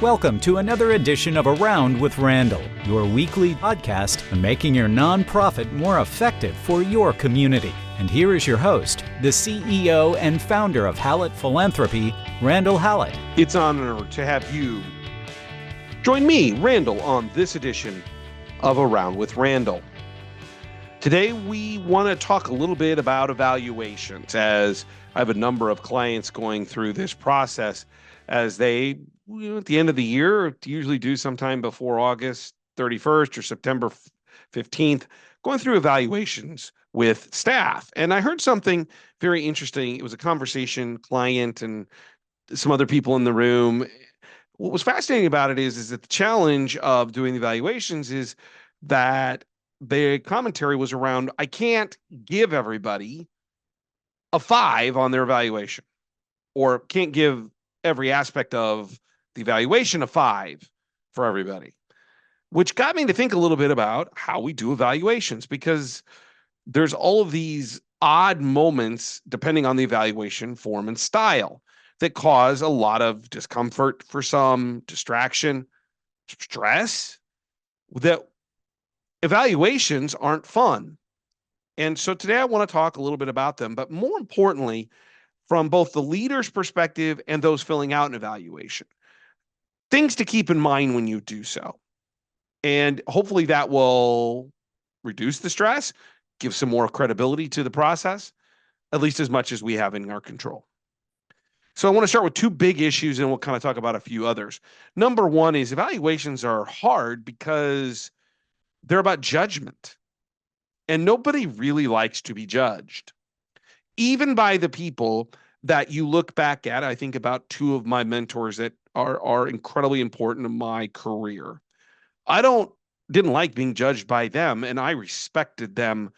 Welcome to another edition of Around with Randall, your weekly podcast on making your nonprofit more effective for your community. And here is your host, the CEO and founder of Hallett Philanthropy, Randall Hallett. It's an honor to have you join me, Randall, on this edition of Around with Randall. Today, we want to talk a little bit about evaluations, as I have a number of clients going through this process as they, at the end of the year, usually do sometime before August 31st or September 15th, going through evaluations with staff. And I heard something very interesting. It was a conversation, client and some other people in the room. What was fascinating about it is that the challenge of doing the evaluations is that the commentary was around, I can't give everybody a 5 on their evaluation, or can't give every aspect of the evaluation a 5 for everybody, which got me to think a little bit about how we do evaluations, because there's all of these odd moments depending on the evaluation form and style that cause a lot of discomfort for some, distraction, stress, that evaluations aren't fun. And so today I want to talk a little bit about them, but more importantly, from both the leader's perspective and those filling out an evaluation, things to keep in mind when you do so. And hopefully that will reduce the stress, give some more credibility to the process, at least as much as we have in our control. So I want to start with 2 big issues, and we'll kind of talk about a few others. Number one is evaluations are hard because they're about judgment. And nobody really likes to be judged, even by the people that you look back at. I think about 2 of my mentors that are incredibly important in my career. I didn't like being judged by them, and I respected them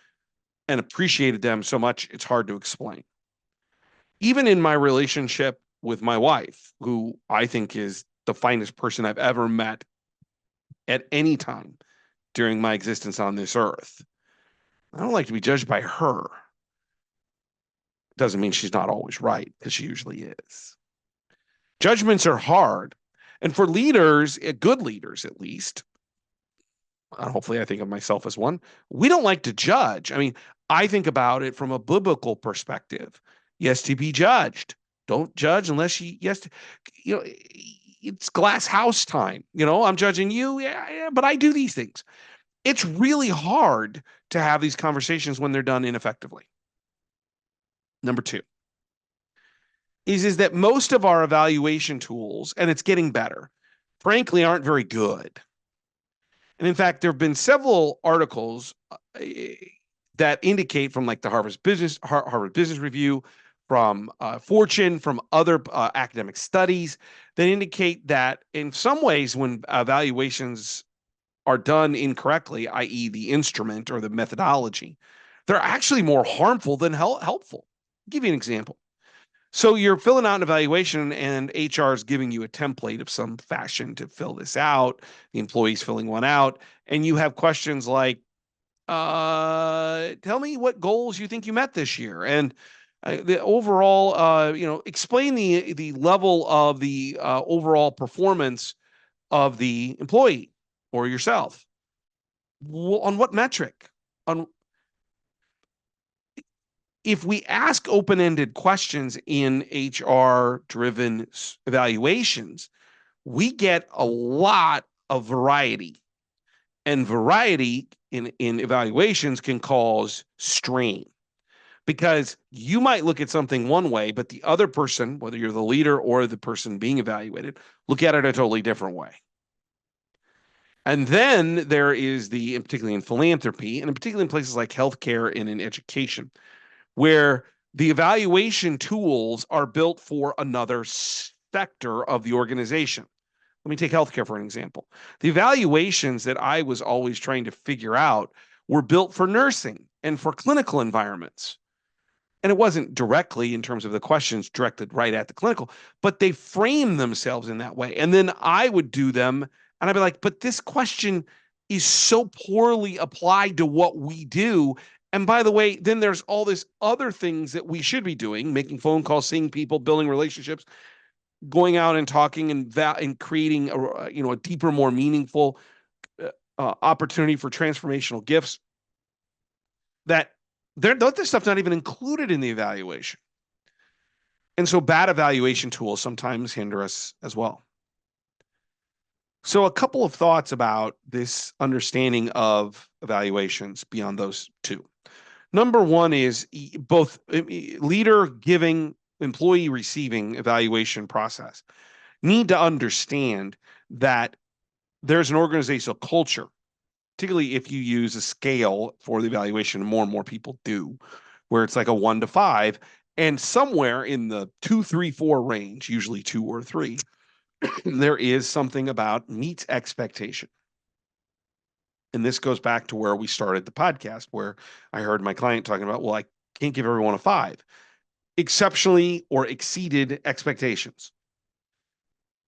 and appreciated them so much it's hard to explain. Even in my relationship with my wife, who I think is the finest person I've ever met at any time during my existence on this earth, I don't like to be judged by her. Doesn't mean she's not always right, because she usually is. Judgments are hard. And for leaders, good leaders at least, hopefully I think of myself as one, we don't like to judge. I mean, I think about it from a biblical perspective. Yes, to be judged. Don't judge unless it's glass house time. I'm judging you, yeah, but I do these things. It's really hard to have these conversations when they're done ineffectively. Number 2 is that most of our evaluation tools, and it's getting better, frankly, aren't very good. And in fact, there have been several articles that indicate, from like the Harvard Business Review, from Fortune, from other academic studies, that indicate that in some ways when evaluations are done incorrectly, i.e. the instrument or the methodology, they're actually more harmful than helpful. I'll give you an example. So you're filling out an evaluation and HR is giving you a template of some fashion to fill this out. The employee's filling one out, and you have questions like, tell me what goals you think you met this year. And the overall, explain the level of the overall performance of the employee or yourself. On what metric? If we ask open-ended questions in HR-driven evaluations, we get a lot of variety. And variety in evaluations can cause strain, because you might look at something one way, but the other person, whether you're the leader or the person being evaluated, look at it a totally different way. And then there is particularly in philanthropy, and particularly in places like healthcare and in education, where the evaluation tools are built for another sector of the organization. Let me take healthcare for an example. The evaluations that I was always trying to figure out were built for nursing and for clinical environments. And it wasn't directly in terms of the questions directed right at the clinical, but they frame themselves in that way. And then I would do them and I'd be like, but this question is so poorly applied to what we do. And by the way, then there's all this other things that we should be doing, making phone calls, seeing people, building relationships. going out and talking and creating a deeper, more meaningful opportunity for transformational gifts, that this stuff's not even included in the evaluation. And so bad evaluation tools sometimes hinder us as well. So a couple of thoughts about this understanding of evaluations beyond those two. Number one is both leader giving, employee receiving evaluation process need to understand that there's an organizational culture, particularly if you use a scale for the evaluation, more and more people do, where it's like a 1 to 5, and somewhere in the 2, 3, 4 range, usually 2 or 3, there is something about meets expectation. And this goes back to where we started the podcast, where I heard my client talking about, well, I can't give everyone a 5. Exceptionally or exceeded expectations.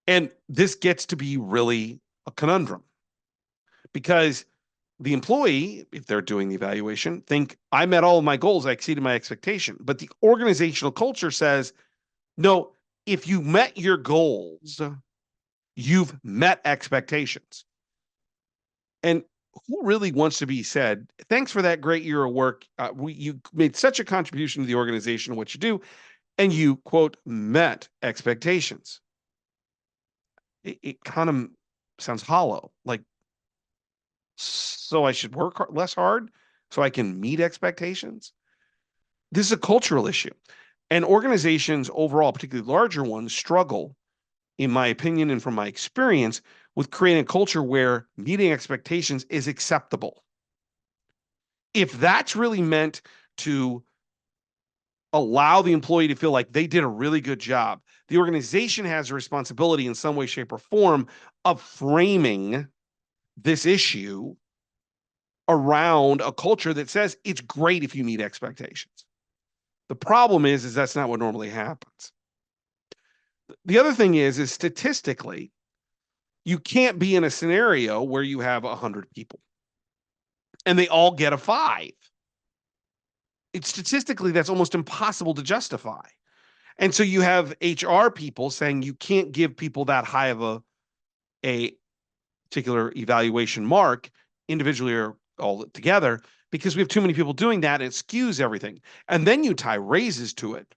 And this gets to be really a conundrum, because the employee, if they're doing the evaluation, think I met all of my goals, I exceeded my expectation. But the organizational culture says, no, if you met your goals, you've met expectations. And who really wants to be said, thanks for that great year of work. You made such a contribution to the organization and what you do, and you, quote, met expectations. It kind of sounds hollow. Like, so I should work less hard so I can meet expectations? This is a cultural issue. And organizations overall, particularly larger ones, struggle, in my opinion and from my experience, with creating a culture where meeting expectations is acceptable. If that's really meant to allow the employee to feel like they did a really good job, the organization has a responsibility in some way, shape, or form of framing this issue around a culture that says it's great if you meet expectations. The problem is that's not what normally happens. The other thing is statistically, you can't be in a scenario where you have 100 people and they all get a 5. It's statistically, that's almost impossible to justify. And so you have HR people saying you can't give people that high of a particular evaluation mark individually or all together, because we have too many people doing that. And it skews everything. And then you tie raises to it.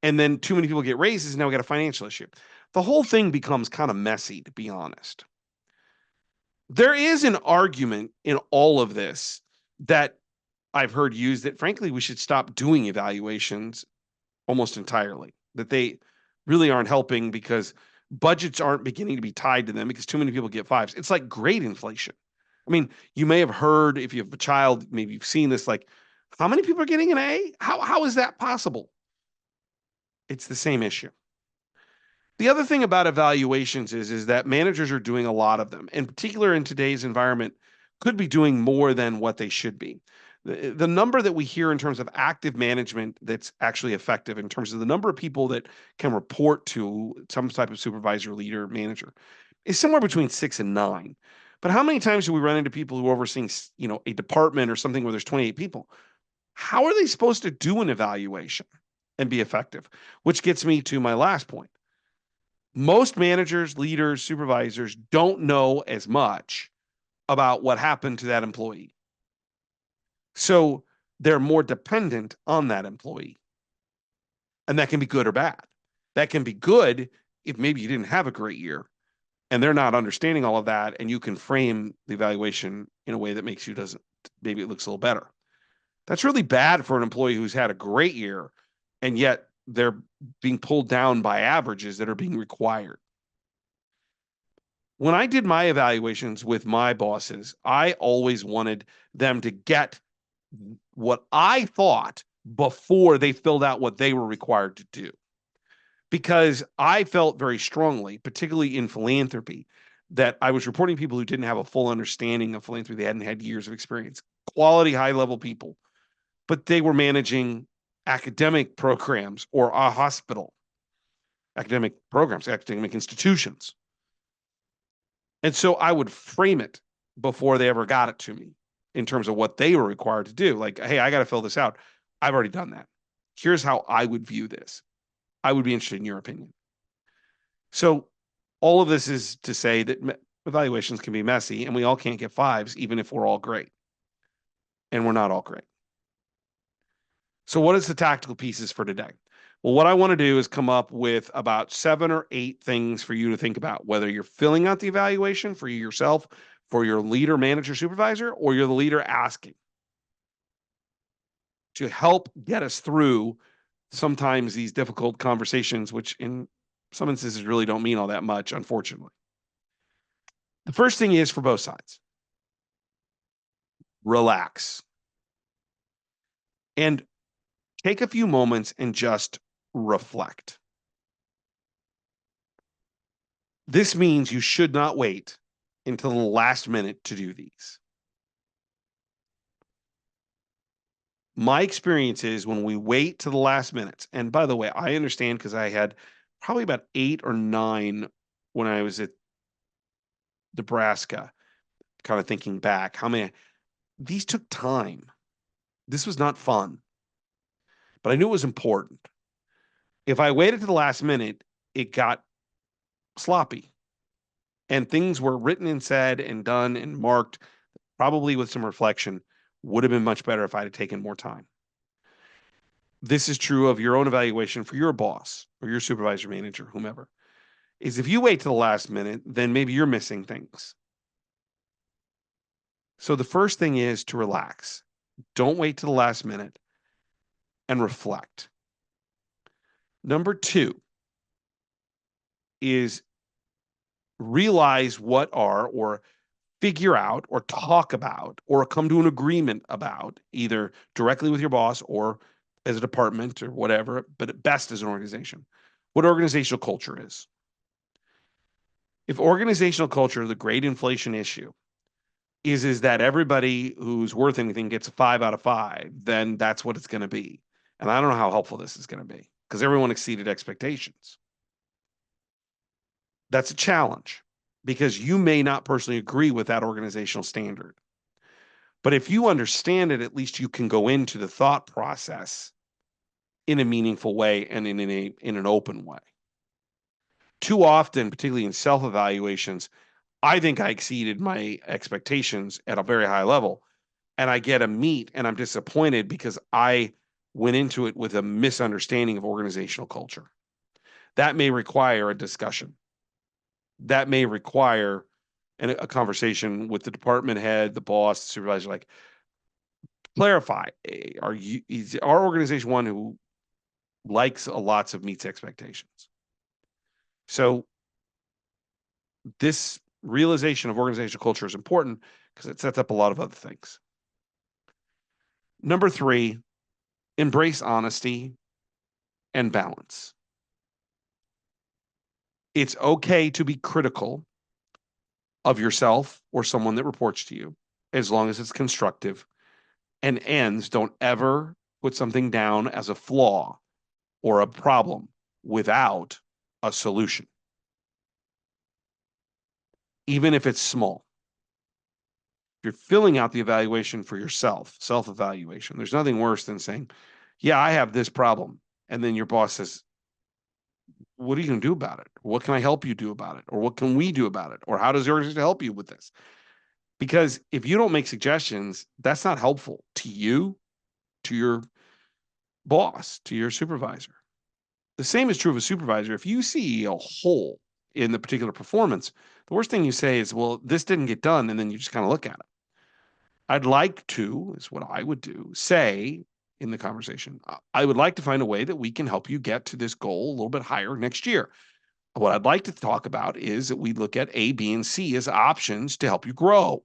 And then too many people get raises, and now we got a financial issue. The whole thing becomes kind of messy, to be honest. There is an argument in all of this that I've heard used that, frankly, we should stop doing evaluations almost entirely, that they really aren't helping because budgets aren't beginning to be tied to them because too many people get 5s. It's like grade inflation. I mean, you may have heard, if you have a child, maybe you've seen this, like, how many people are getting an A? How is that possible? It's the same issue. The other thing about evaluations is that managers are doing a lot of them, in particular in today's environment, could be doing more than what they should be. The number that we hear in terms of active management that's actually effective, in terms of the number of people that can report to some type of supervisor, leader, manager, is somewhere between 6 and 9. But how many times do we run into people who are overseeing, a department or something where there's 28 people? How are they supposed to do an evaluation and be effective? Which gets me to my last point. Most managers, leaders, supervisors don't know as much about what happened to that employee. So they're more dependent on that employee. And that can be good or bad. That can be good if maybe you didn't have a great year and they're not understanding all of that, and you can frame the evaluation in a way that makes maybe it looks a little better. That's really bad for an employee who's had a great year, and yet they're being pulled down by averages that are being required. When I did my evaluations with my bosses, I always wanted them to get what I thought before they filled out what they were required to do. Because I felt very strongly, particularly in philanthropy, that I was reporting people who didn't have a full understanding of philanthropy. They hadn't had years of experience, quality, high-level people, but they were managing academic programs or a hospital, academic programs, academic institutions. And so I would frame it before they ever got it to me in terms of what they were required to do. Like, hey, I got to fill this out. I've already done that. Here's how I would view this. I would be interested in your opinion. So all of this is to say that evaluations can be messy and we all can't get fives, even if we're all great. And we're not all great. So what is the tactical pieces for today? Well, what I want to do is come up with about 7 or 8 things for you to think about, whether you're filling out the evaluation for yourself, for your leader, manager, supervisor, or you're the leader asking, to help get us through sometimes these difficult conversations, which in some instances really don't mean all that much, unfortunately. The first thing is for both sides, relax and take a few moments and just reflect. This means you should not wait until the last minute to do these. My experience is when we wait to the last minutes, and by the way, I understand because I had probably about 8 or 9 when I was at Nebraska, kind of thinking back, how many, these took time. This was not fun, but I knew it was important. If I waited to the last minute, it got sloppy and things were written and said and done and marked, probably with some reflection. Would have been much better if I had taken more time. This is true of your own evaluation for your boss or your supervisor, manager, whomever. Is if you wait to the last minute, then maybe you're missing things. So the first thing is to relax. Don't wait to the last minute and reflect. Number 2 is realize what are, or figure out, or talk about, or come to an agreement about, either directly with your boss or as a department or whatever, but at best as an organization, what organizational culture is. If organizational culture, the great inflation issue, is that everybody who's worth anything gets a 5 out of 5, then that's what it's going to be. And I don't know how helpful this is going to be because everyone exceeded expectations. That's a challenge because you may not personally agree with that organizational standard. But if you understand it, at least you can go into the thought process in a meaningful way and in an open way. Too often, particularly in self-evaluations, I think I exceeded my expectations at a very high level. And I get a meet and I'm disappointed because I went into it with a misunderstanding of organizational culture. That may require a discussion. That may require a conversation with the department head, the boss, the supervisor, like, clarify, is our organization one who likes lots of meets expectations? So this realization of organizational culture is important because it sets up a lot of other things. Number 3, embrace honesty and balance. It's okay to be critical of yourself or someone that reports to you, as long as it's constructive and ends. Don't ever put something down as a flaw or a problem without a solution, even if it's small. If you're filling out the evaluation for yourself, self-evaluation, there's nothing worse than saying, yeah, I have this problem. And then your boss says, what are you going to do about it? What can I help you do about it? Or what can we do about it? Or how does the organization help you with this? Because if you don't make suggestions, that's not helpful to you, to your boss, to your supervisor. The same is true of a supervisor. If you see a hole in the particular performance, the worst thing you say is, well, this didn't get done. And then you just kind of look at it. I'd like to, is what I would do, say in the conversation, I would like to find a way that we can help you get to this goal a little bit higher next year. What I'd like to talk about is that we look at A, B, and C as options to help you grow.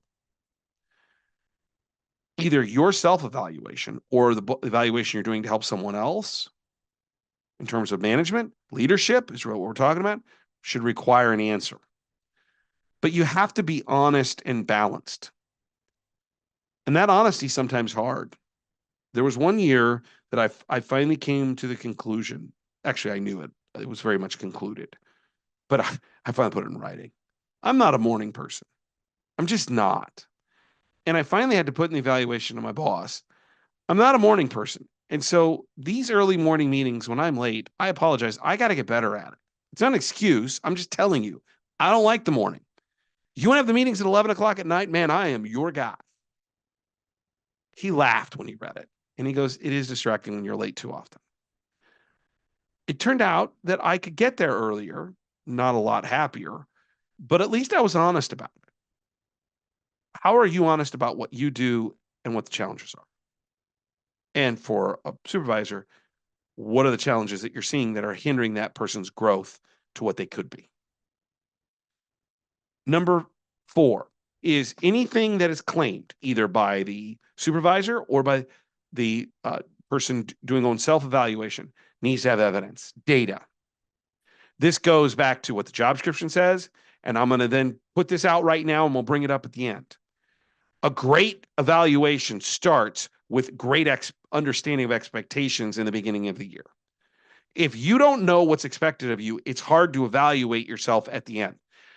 Either your self-evaluation or the evaluation you're doing to help someone else in terms of management, leadership is what we're talking about, should require an answer. But you have to be honest and balanced. And that honesty is sometimes hard. There was one year that I finally came to the conclusion. Actually, I knew it. It was very much concluded. But I finally put it in writing. I'm not a morning person. I'm just not. And I finally had to put in the evaluation to my boss. I'm not a morning person. And so these early morning meetings, when I'm late, I apologize. I got to get better at it. It's not an excuse. I'm just telling you, I don't like the morning. You want to have the meetings at 11 o'clock at night? Man, I am your guy. He laughed when he read it. And he goes, it is distracting when you're late too often. It turned out that I could get there earlier, not a lot happier, but at least I was honest about it. How are you honest about what you do and what the challenges are? And for a supervisor, what are the challenges that you're seeing that are hindering that person's growth to what they could be? Number 4 is anything that is claimed either by the supervisor or by the person doing own self-evaluation needs to have evidence, data. This goes back to what the job description says, and I'm going to then put this out right now and we'll bring it up at the end. A great evaluation starts with great understanding of expectations in the beginning of the year. If you don't know what's expected of you, it's hard to evaluate yourself at the end.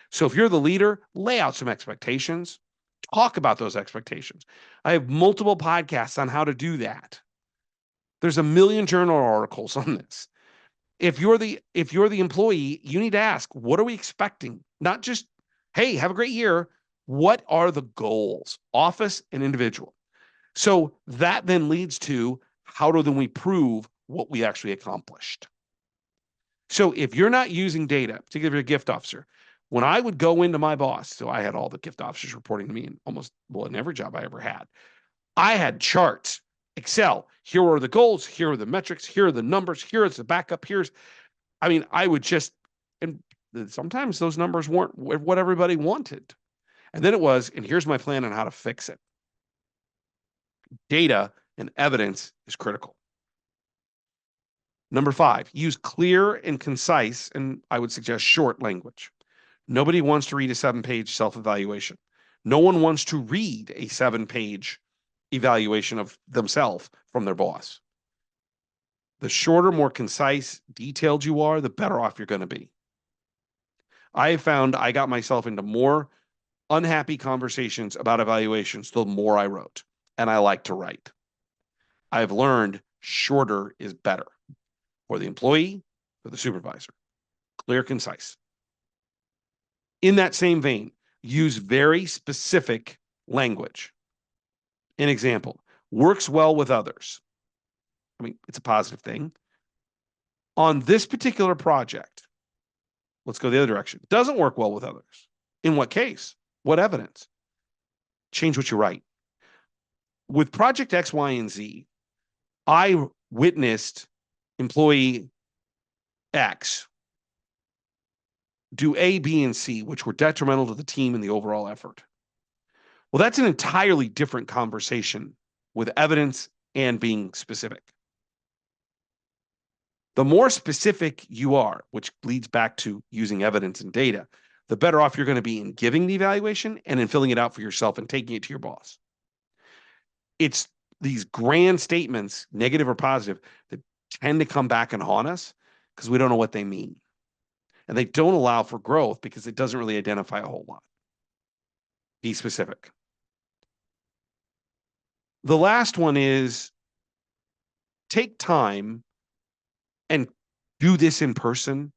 So if you're the leader, lay out some expectations, talk about those expectations. I have multiple podcasts on how to do that. There's a million journal articles on this. If you're the employee, you need to ask, what are we expecting? Not just, hey, have a great year. What are the goals, office and individual? So that then leads to how do then we prove what we actually accomplished? So if you're not using data, particularly if you're a gift officer, when I would go into my boss, so I had all the gift officers reporting to me in every job I ever had, I had charts, Excel. Here are the goals. Here are the metrics. Here are the numbers. Here is the backup. I would just, and sometimes those numbers weren't what everybody wanted. And then it was, and here's my plan on how to fix it. Data and evidence is critical. Number 5, use clear and concise, and I would suggest short language. Nobody wants to read a 7-page self-evaluation. No one wants to read a 7-page evaluation of themselves from their boss. The shorter, more concise, detailed you are, the better off you're going to be. I have found I got myself into more unhappy conversations about evaluations the more I wrote, and I like to write. I've learned shorter is better for the employee, for the supervisor. Clear, concise. In that same vein, use very specific language. An example, works well with others. It's a positive thing. On this particular project, let's go the other direction. Doesn't work well with others. In what case? What evidence? Change what you write. With Project X, Y, and Z, I witnessed employee X do A, B, and C, which were detrimental to the team and the overall effort. Well, that's an entirely different conversation with evidence and being specific. The more specific you are, which leads back to using evidence and data, the better off you're going to be in giving the evaluation and in filling it out for yourself and taking it to your boss. It's these grand statements, negative or positive, that tend to come back and haunt us because we don't know what they mean. And they don't allow for growth because it doesn't really identify a whole lot. Be specific. The last one is take time and do this in person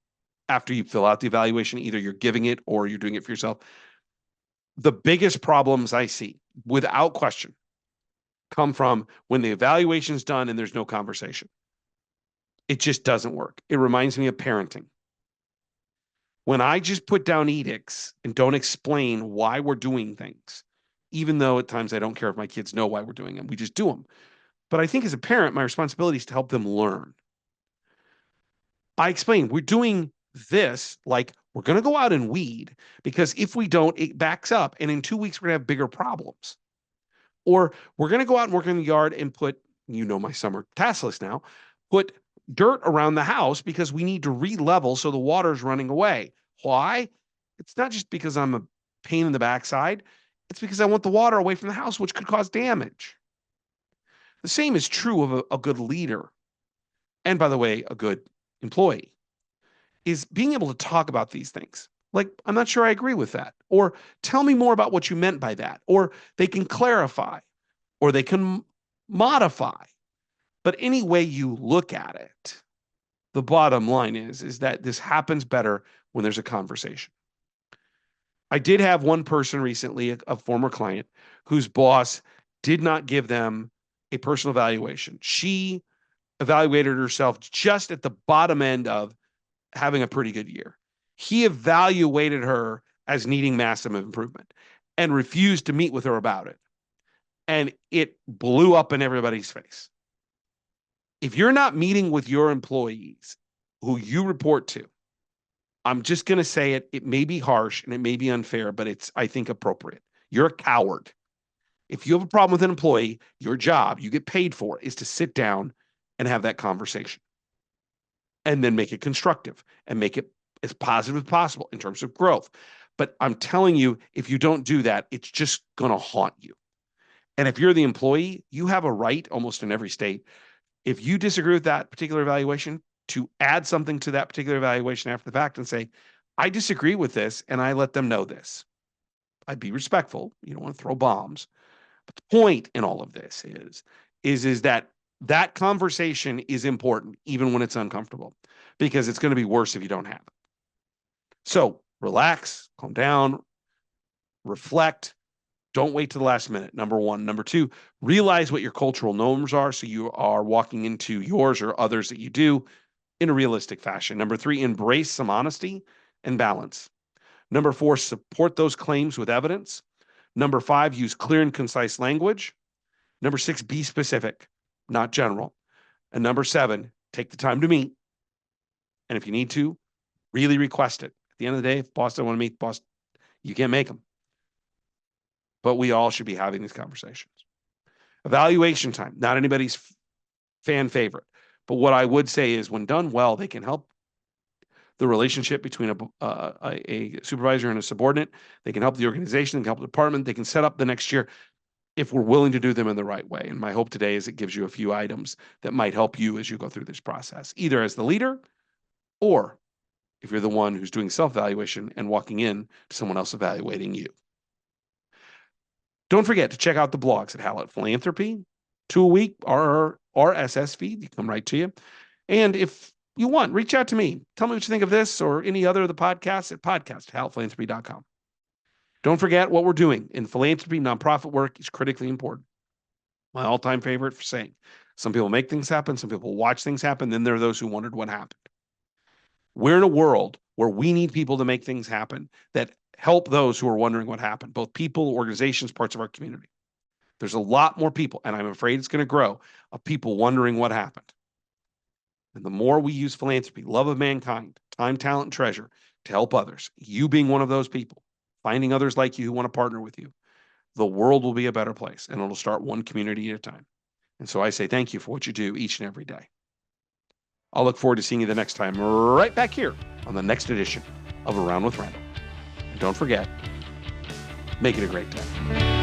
after you fill out the evaluation. Either you're giving it or you're doing it for yourself. The biggest problems I see, without question, come from when the evaluation's done and there's no conversation. It just doesn't work. It reminds me of parenting. When I just put down edicts and don't explain why we're doing things, even though at times I don't care if my kids know why we're doing them, we just do them. But I think as a parent, my responsibility is to help them learn. I explain, we're doing this, like we're going to go out and weed, because if we don't, it backs up. And in 2 weeks, we're going to have bigger problems. Or we're going to go out and work in the yard and put, my summer task list now, put dirt around the house because we need to re-level so the water's running away. Why? It's not just because I'm a pain in the backside. It's because I want the water away from the house, which could cause damage. The same is true of a good leader. And by the way, a good employee is being able to talk about these things. Like, I'm not sure I agree with that. Or tell me more about what you meant by that. Or they can clarify, or they can modify. But any way you look at it, the bottom line is that this happens better when there's a conversation. I did have one person recently, a former client, whose boss did not give them a personal evaluation. She evaluated herself just at the bottom end of having a pretty good year. He evaluated her as needing massive improvement and refused to meet with her about it. And it blew up in everybody's face. If you're not meeting with your employees who you report to, I'm just going to say it. It may be harsh and it may be unfair, but it's, I think, appropriate. You're a coward. If you have a problem with an employee, your job, you get paid for, is to sit down and have that conversation and then make it constructive and make it as positive as possible in terms of growth. But I'm telling you, if you don't do that, it's just going to haunt you. And if you're the employee, you have a right almost in every state, if you disagree with that particular evaluation, to add something to that particular evaluation after the fact and say, I disagree with this, and I let them know this. I'd be respectful. You don't want to throw bombs. But the point in all of this is that that conversation is important, even when it's uncomfortable, because it's going to be worse if you don't have it. So relax, calm down, reflect. Don't wait to the last minute, number one. Number two, realize what your cultural norms are so you are walking into yours or others that you do in a realistic fashion. Number three, embrace some honesty and balance. Number four, support those claims with evidence. Number five, use clear and concise language. Number six, be specific, not general. And number seven, take the time to meet. And if you need to, really request it. At the end of the day, if boss doesn't want to meet, boss, you can't make them. But we all should be having these conversations. Evaluation time, not anybody's fan favorite. But what I would say is when done well, they can help the relationship between a supervisor and a subordinate. They can help the organization, they can help the department, they can set up the next year if we're willing to do them in the right way. And my hope today is it gives you a few items that might help you as you go through this process, either as the leader or if you're the one who's doing self-evaluation and walking in to someone else evaluating you. Don't forget to check out the blogs at Hallett Philanthropy, 2 a week, our RSS feed. You come right to you. And if you want, reach out to me. Tell me what you think of this or any other of the podcasts at podcast@hallettphilanthropy.com. Don't forget what we're doing in philanthropy. Nonprofit work is critically important. My all-time favorite for saying, some people make things happen, some people watch things happen, then there are those who wondered what happened. We're in a world where we need people to make things happen that help those who are wondering what happened, both people, organizations, parts of our community. There's a lot more people, and I'm afraid it's going to grow, of people wondering what happened. And the more we use philanthropy, love of mankind, time, talent, and treasure to help others, you being one of those people, finding others like you who want to partner with you, the world will be a better place, and it'll start one community at a time. And so I say thank you for what you do each and every day. I'll look forward to seeing you the next time, right back here on the next edition of Around with Randall. And don't forget, make it a great day.